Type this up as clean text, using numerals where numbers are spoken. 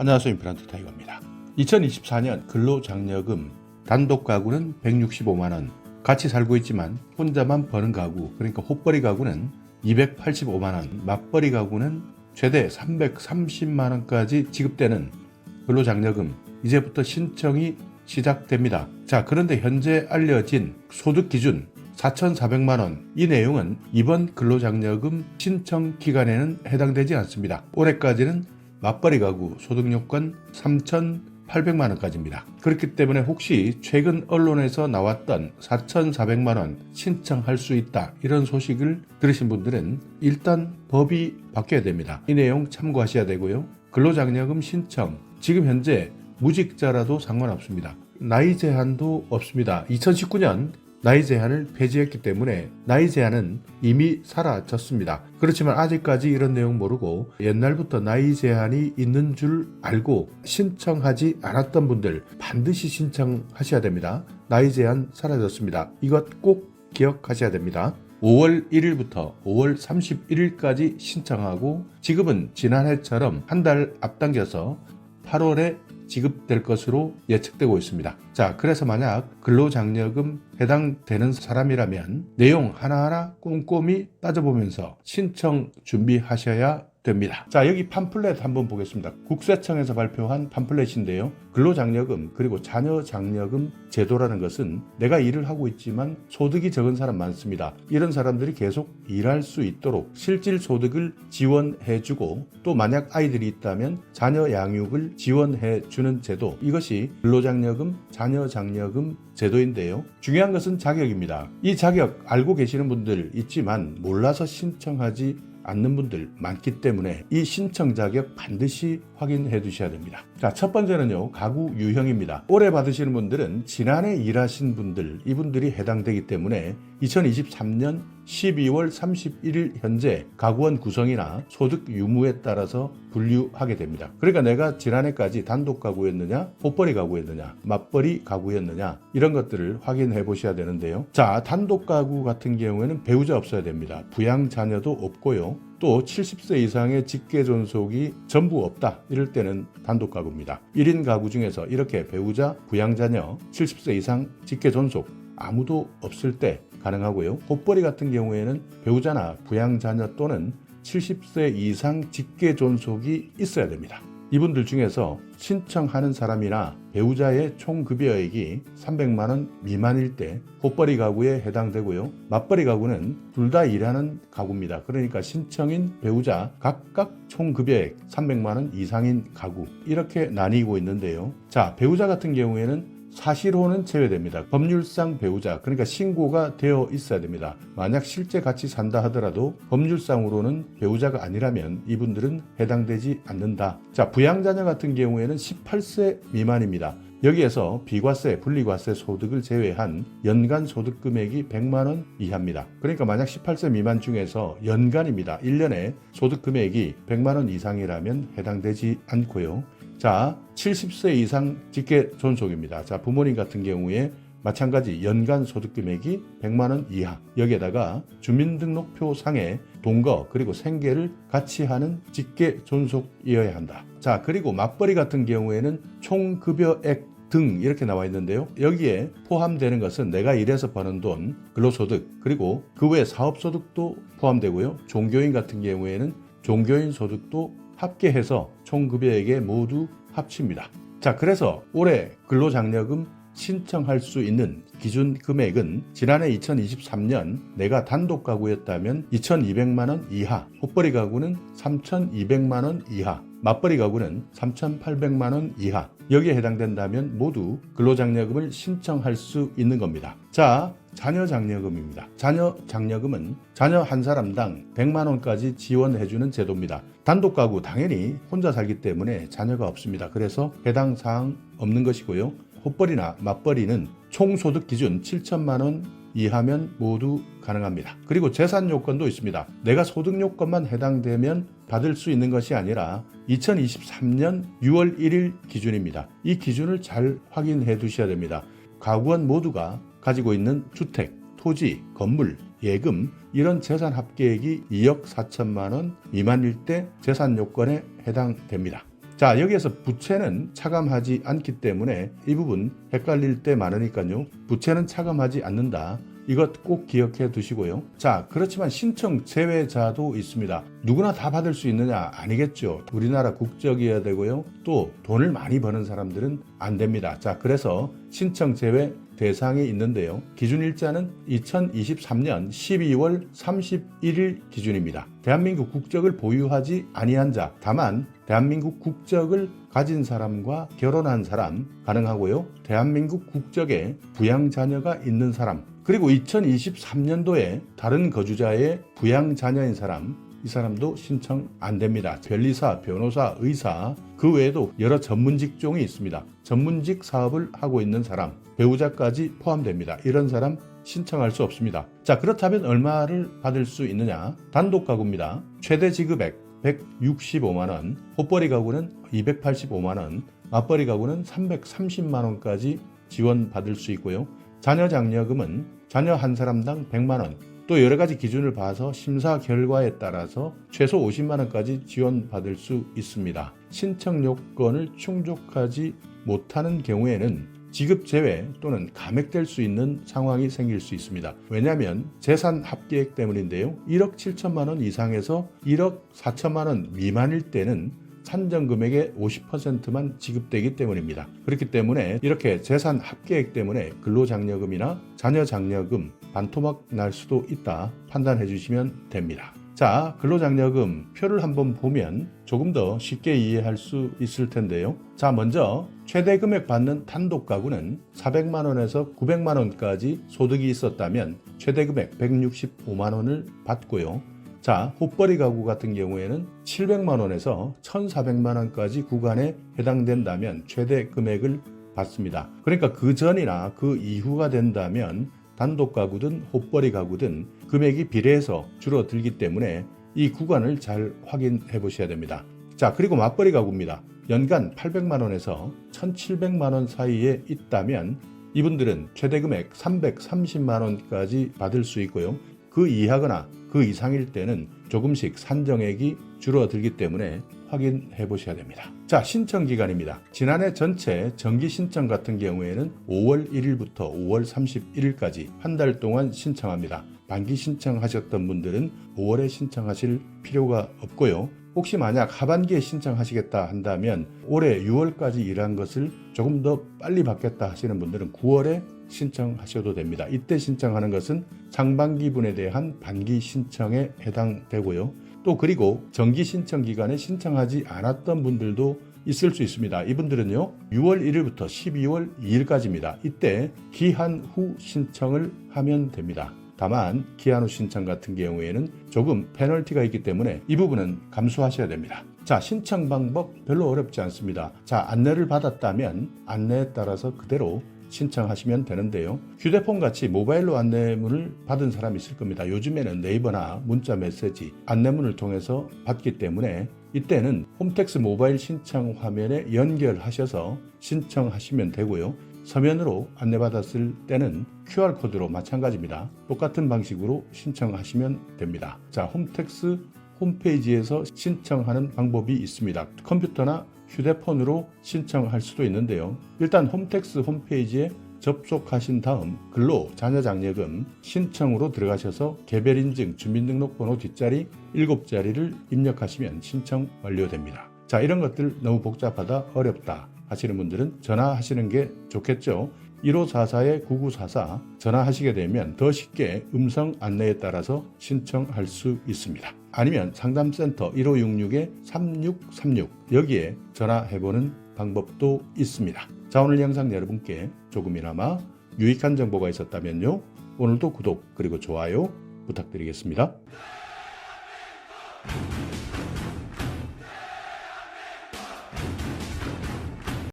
안녕하세요. 임플란트 타이거입니다. 2024년 근로장려금 단독 가구는 165만원, 같이 살고 있지만 혼자만 버는 가구, 그러니까 호벌이 가구는 285만원, 맞벌이 가구는 최대 330만원까지 지급되는 근로장려금, 이제부터 신청이 시작됩니다. 자, 그런데 현재 알려진 소득 기준 4,400만원, 이 내용은 이번 근로장려금 신청 기간에는 해당되지 않습니다. 올해까지는 맞벌이 가구 소득요건 3,800만원까지입니다. 그렇기 때문에 혹시 최근 언론에서 나왔던 4,400만원 신청할 수 있다, 이런 소식을 들으신 분들은 일단 법이 바뀌어야 됩니다. 이 내용 참고하셔야 되고요. 근로장려금 신청, 지금 현재 무직자라도 상관없습니다. 나이 제한도 없습니다. 2019년 나이 제한을 폐지했기 때문에 나이 제한은 이미 사라졌습니다. 그렇지만 아직까지 이런 내용 모르고 옛날부터 나이 제한이 있는 줄 알고 신청하지 않았던 분들 반드시 신청하셔야 됩니다. 나이 제한 사라졌습니다. 이것 꼭 기억하셔야 됩니다. 5월 1일부터 5월 31일까지 신청하고 지급은 지난해처럼 한 달 앞당겨서 8월에 지급될 것으로 예측되고 있습니다. 자, 그래서 만약 근로장려금 해당되는 사람이라면 내용 하나하나 꼼꼼히 따져보면서 신청 준비하셔야 됩니다. 자, 여기 팜플렛 한번 보겠습니다. 국세청에서 발표한 팜플렛인데요. 근로장려금 그리고 자녀장려금 제도라는 것은 내가 일을 하고 있지만 소득이 적은 사람 많습니다. 이런 사람들이 계속 일할 수 있도록 실질 소득을 지원해주고, 또 만약 아이들이 있다면 자녀 양육을 지원해주는 제도, 이것이 근로장려금, 자녀장려금 제도인데요. 중요한 것은 자격입니다. 이 자격 알고 계시는 분들 있지만 몰라서 신청하지 않는 분들 많기 때문에 이 신청 자격 반드시 확인해 두셔야 됩니다. 자, 첫 번째는요, 가구 유형입니다. 올해 받으시는 분들은 지난해 일하신 분들, 이분들이 해당되기 때문에 2023년 12월 31일 현재 가구원 구성이나 소득 유무에 따라서 분류하게 됩니다. 그러니까 내가 지난해까지 단독 가구였느냐, 호벌이 가구였느냐, 맞벌이 가구였느냐, 이런 것들을 확인해 보셔야 되는데요. 자, 단독 가구 같은 경우에는 배우자 없어야 됩니다. 부양 자녀도 없고요. 또 70세 이상의 직계 존속이 전부 없다, 이럴 때는 단독 가구입니다. 1인 가구 중에서 이렇게 배우자, 부양자녀, 70세 이상 직계 존속 아무도 없을 때 가능하고요. 호벌이 같은 경우에는 배우자나 부양자녀 또는 70세 이상 직계 존속이 있어야 됩니다. 이분들 중에서 신청하는 사람이나 배우자의 총 급여액이 300만원 미만일 때 호벌이 가구에 해당되고요. 맞벌이 가구는 둘 다 일하는 가구입니다. 그러니까 신청인 배우자 각각 총 급여액 300만원 이상인 가구, 이렇게 나뉘고 있는데요. 자, 배우자 같은 경우에는 사실혼은 제외됩니다. 법률상 배우자, 그러니까 신고가 되어 있어야 됩니다. 만약 실제 같이 산다 하더라도 법률상으로는 배우자가 아니라면 이분들은 해당되지 않는다. 자, 부양자녀 같은 경우에는 18세 미만입니다. 여기에서 비과세, 분리과세 소득을 제외한 연간 소득 금액이 100만원 이하입니다. 그러니까 만약 18세 미만 중에서 연간입니다. 1년에 소득 금액이 100만원 이상이라면 해당되지 않고요. 자, 70세 이상 직계 존속입니다. 자, 부모님 같은 경우에 마찬가지 연간 소득 금액이 100만원 이하, 여기에다가 주민등록표 상에 동거 그리고 생계를 같이 하는 직계 존속이어야 한다. 자, 그리고 맞벌이 같은 경우에는 총 급여액 등 이렇게 나와 있는데요. 여기에 포함되는 것은 내가 일해서 버는 돈, 근로소득, 그리고 그 외 사업소득도 포함되고요. 종교인 같은 경우에는 종교인 소득도 합계해서 총 급여액에 모두 합칩니다. 자, 그래서 올해 근로장려금 신청할 수 있는 기준 금액은 지난해 2023년 내가 단독 가구였다면 2,200만원 이하, 호벌이 가구는 3,200만원 이하, 맞벌이 가구는 3,800만원 이하, 여기에 해당된다면 모두 근로장려금을 신청할 수 있는 겁니다. 자, 자녀장려금입니다. 자녀장려금은 자녀 한 사람당 100만원까지 지원해주는 제도입니다. 단독 가구 당연히 혼자 살기 때문에 자녀가 없습니다. 그래서 해당 사항 없는 것이고요. 호벌이나 맞벌이는 총소득 기준 7천만원 이하면 모두 가능합니다. 그리고 재산 요건도 있습니다. 내가 소득 요건만 해당되면 받을 수 있는 것이 아니라 2023년 6월 1일 기준입니다. 이 기준을 잘 확인해 두셔야 됩니다. 가구원 모두가 가지고 있는 주택, 토지, 건물, 예금, 이런 재산 합계액이 2억 4천만 원 미만일 때 재산 요건에 해당됩니다. 자, 여기에서 부채는 차감하지 않기 때문에 이 부분 헷갈릴 때 많으니까요. 부채는 차감하지 않는다. 이것 꼭 기억해 두시고요. 자, 그렇지만 신청 제외자도 있습니다. 누구나 다 받을 수 있느냐? 아니겠죠. 우리나라 국적이어야 되고요. 또 돈을 많이 버는 사람들은 안 됩니다. 자, 그래서 신청 제외 대상이 있는데요. 기준일자는 2023년 12월 31일 기준입니다. 대한민국 국적을 보유하지 아니한 자, 다만 대한민국 국적을 가진 사람과 결혼한 사람 가능하고요. 대한민국 국적에 부양자녀가 있는 사람, 그리고 2023년도에 다른 거주자의 부양자녀인 사람, 이 사람도 신청 안 됩니다. 변리사, 변호사, 의사, 그 외에도 여러 전문 직종이 있습니다. 전문직 사업을 하고 있는 사람, 배우자까지 포함됩니다. 이런 사람 신청할 수 없습니다. 자, 그렇다면 얼마를 받을 수 있느냐? 단독 가구입니다. 최대 지급액 165만원, 호벌이 가구는 285만원, 맞벌이 가구는 330만원까지 지원받을 수 있고요. 자녀 장려금은 자녀 한 사람당 100만원, 또 여러 가지 기준을 봐서 심사 결과에 따라서 최소 50만원까지 지원받을 수 있습니다. 신청 요건을 충족하지 못하는 경우에는 지급 제외 또는 감액될 수 있는 상황이 생길 수 있습니다. 왜냐하면 재산 합계액 때문인데요. 1억 7천만 원 이상에서 1억 4천만 원 미만일 때는 산정 금액의 50%만 지급되기 때문입니다. 그렇기 때문에 이렇게 재산 합계액 때문에 근로장려금이나 자녀장려금 반토막 날 수도 있다 판단해 주시면 됩니다. 자, 근로장려금 표를 한번 보면 조금 더 쉽게 이해할 수 있을 텐데요. 자, 먼저 최대 금액 받는 단독 가구는 400만 원에서 900만 원까지 소득이 있었다면 최대 금액 165만 원을 받고요. 자, 호벌이 가구 같은 경우에는 700만 원에서 1,400만 원까지 구간에 해당된다면 최대 금액을 받습니다. 그러니까 그 전이나 그 이후가 된다면 단독 가구든 호벌이 가구든 금액이 비례해서 줄어들기 때문에 이 구간을 잘 확인해 보셔야 됩니다. 자, 그리고 맞벌이 가구입니다. 연간 800만 원에서 1,700만 원 사이에 있다면 이분들은 최대 금액 330만 원까지 받을 수 있고요. 그 이하거나 그 이상일 때는 조금씩 산정액이 줄어들기 때문에 확인해 보셔야 됩니다. 자, 신청 기간입니다. 지난해 전체 정기 신청 같은 경우에는 5월 1일부터 5월 31일까지 한 달 동안 신청합니다. 반기 신청하셨던 분들은 5월에 신청하실 필요가 없고요. 혹시 만약 하반기에 신청하시겠다 한다면 올해 6월까지 일한 것을 조금 더 빨리 받겠다 하시는 분들은 9월에 신청하셔도 됩니다. 이때 신청하는 것은 상반기분에 대한 반기 신청에 해당되고요. 또 그리고 정기 신청 기간에 신청하지 않았던 분들도 있을 수 있습니다. 이분들은요, 6월 1일부터 12월 2일까지입니다. 이때 기한 후 신청을 하면 됩니다. 다만 기한 후 신청 같은 경우에는 조금 페널티가 있기 때문에 이 부분은 감수하셔야 됩니다. 자, 신청 방법 별로 어렵지 않습니다. 자, 안내를 받았다면 안내에 따라서 그대로 신청하시면 되는데요. 휴대폰 같이 모바일로 안내문을 받은 사람이 있을 겁니다. 요즘에는 네이버나 문자 메시지 안내문을 통해서 받기 때문에 이때는 홈택스 모바일 신청 화면에 연결하셔서 신청하시면 되고요. 서면으로 안내받았을 때는 QR코드로 마찬가지입니다. 똑같은 방식으로 신청하시면 됩니다. 자, 홈택스 홈페이지에서 신청하는 방법이 있습니다. 컴퓨터나 휴대폰으로 신청할 수도 있는데요. 일단 홈택스 홈페이지에 접속하신 다음 근로 자녀장려금 신청으로 들어가셔서 개별인증 주민등록번호 뒷자리 7자리를 입력하시면 신청 완료됩니다. 자, 이런 것들 너무 복잡하다 어렵다 하시는 분들은 전화하시는 게 좋겠죠. 1544-9944 전화하시게 되면 더 쉽게 음성 안내에 따라서 신청할 수 있습니다. 아니면 상담센터 1566-3636 여기에 전화해보는 방법도 있습니다. 자, 오늘 영상 여러분께 조금이나마 유익한 정보가 있었다면요, 오늘도 구독 그리고 좋아요 부탁드리겠습니다.